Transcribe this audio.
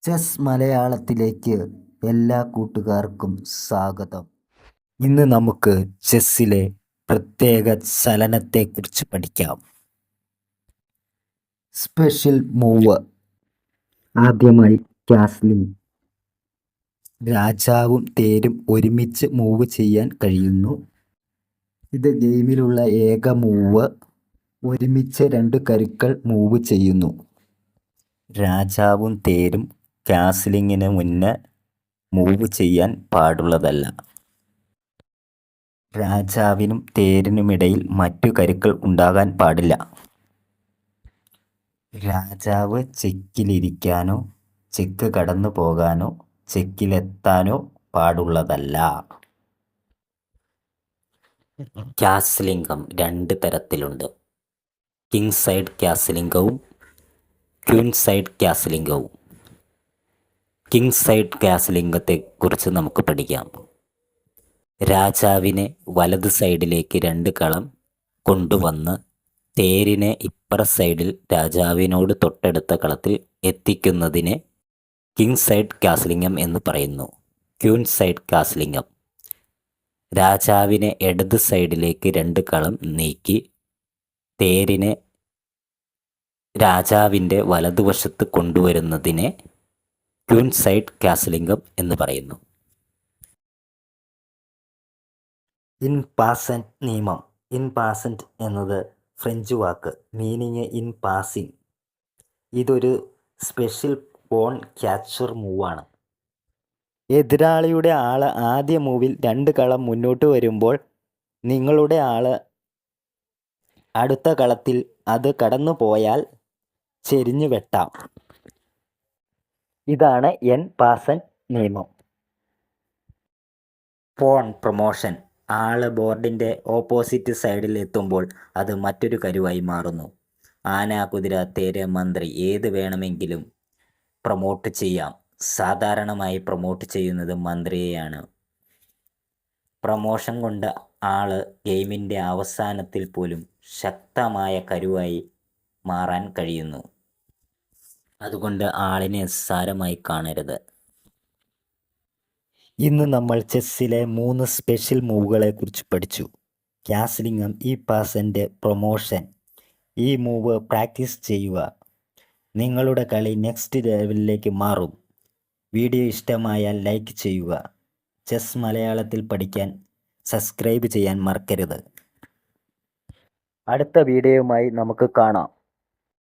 Chess മലയാളത്തിലേക്ക് എല്ലാ കൂട്ടുകാർക്കും സ്വാഗതം. ഇന്ന് നമുക്ക് ചെസ്സിലെ പ്രത്യേക ചലനത്തെക്കുറിച്ച് പഠിക്കാം. Special move. ആദ്യമായി കാസ്ലിംഗ്. രാജാവും തേരും ഒരുമിച്ച് മൂവ് ചെയ്യാൻ കഴിയുന്നു. ഇത് ഗെയിമിലുള്ള ഏക മൂവ്. ഒരുമിച്ച് രണ്ട് കരുക്കൾ മൂവ് ചെയ്യുന്നു. രാജാവും തേരും കാസ്ലിങ്ങിന് മുന്നേ മൂവ് ചെയ്യാൻ പാടുള്ളതല്ല. രാജാവിനും തേരിനുമിടയിൽ മറ്റു കരുക്കൾ ഉണ്ടാകാൻ പാടില്ല. രാജാവ് ചെക്കിലിരിക്കാനോ ചെക്ക് കടന്നു പോകാനോ ചെക്കിലെത്താനോ പാടുള്ളതല്ല. കാസ്ലിംഗം രണ്ട് തരത്തിലുണ്ട്. കിങ് സൈഡ് കാസ്ലിംഗവും ക്വീൻ സൈഡ് കാസ്ലിംഗവും. കിങ് സൈഡ് കാസ്ലിംഗത്തെക്കുറിച്ച് നമുക്ക് പഠിക്കാം. രാജാവിനെ വലത് സൈഡിലേക്ക് രണ്ട് കളം കൊണ്ടുവന്ന് തേരിനെ ഇപ്പുറ സൈഡിൽ രാജാവിനോട് തൊട്ടടുത്ത കളത്തിൽ എത്തിക്കുന്നതിനെ കിങ് സൈഡ് കാസ്ലിംഗം എന്ന് പറയുന്നു. ക്വീൻ സൈഡ് കാസ്ലിംഗം. രാജാവിനെ ഇടത് സൈഡിലേക്ക് രണ്ട് കളം നീക്കി തേരിനെ രാജാവിൻ്റെ വലതുവശത്ത് കൊണ്ടുവരുന്നതിനെ ക്വീൻ സൈഡ് കാസ്ലിംഗം എന്ന് പറയുന്നു. ഇൻ പാസൻറ്റ് നിയമം. ഇൻ പാസൻറ്റ് എന്നത് French walk. Meaning in passing. ഇതൊരു സ്പെഷ്യൽ പോൺ ക്യാച്ചർ മൂവാണ്. എതിരാളിയുടെ ആൾ ആദ്യ മൂവിൽ രണ്ട് കളം മുന്നോട്ട് വരുമ്പോൾ നിങ്ങളുടെ ആൾ അടുത്ത കളത്തിൽ അത് കടന്നു പോയാൽ ചെരിഞ്ഞു വെട്ടാം. ഇതാണ് എൻ പാസൻറ്റ് നിയമം. Pawn promotion. ആള് ബോർഡിൻ്റെ ഓപ്പോസിറ്റ് സൈഡിൽ എത്തുമ്പോൾ അത് മറ്റൊരു കരുവായി മാറുന്നു. ആന, കുതിര, തേര്, മന്ത്രി ഏത് വേണമെങ്കിലും പ്രൊമോട്ട് ചെയ്യാം. സാധാരണമായി പ്രൊമോട്ട് ചെയ്യുന്നത് മന്ത്രിയെയാണ്. പ്രൊമോഷൻ കൊണ്ട് ആള് ഗെയിമിൻ്റെ അവസാനത്തിൽ പോലും ശക്തമായ കരുവായി മാറാൻ കഴിയുന്നു. അതുകൊണ്ട് ആളിനെ നിസ്സാരമായി കാണരുത്. ഇന്ന് നമ്മൾ ചെസ്സിലെ 3 സ്പെഷ്യൽ മൂവുകളെക്കുറിച്ച് പഠിച്ചു. കാസ്ലിംഗം, ഇ പാസൻ്റെ, പ്രൊമോഷൻ. ഈ മൂവ് പ്രാക്ടീസ് ചെയ്യുക. നിങ്ങളുടെ കളി നെക്സ്റ്റ് ലെവലിലേക്ക് മാറും. വീഡിയോ ഇഷ്ടമായാൽ ലൈക്ക് ചെയ്യുക. ചെസ് മലയാളത്തിൽ പഠിക്കാൻ സബ്സ്ക്രൈബ് ചെയ്യാൻ മറക്കരുത്. അടുത്ത വീഡിയോയുമായി നമുക്ക് കാണാം.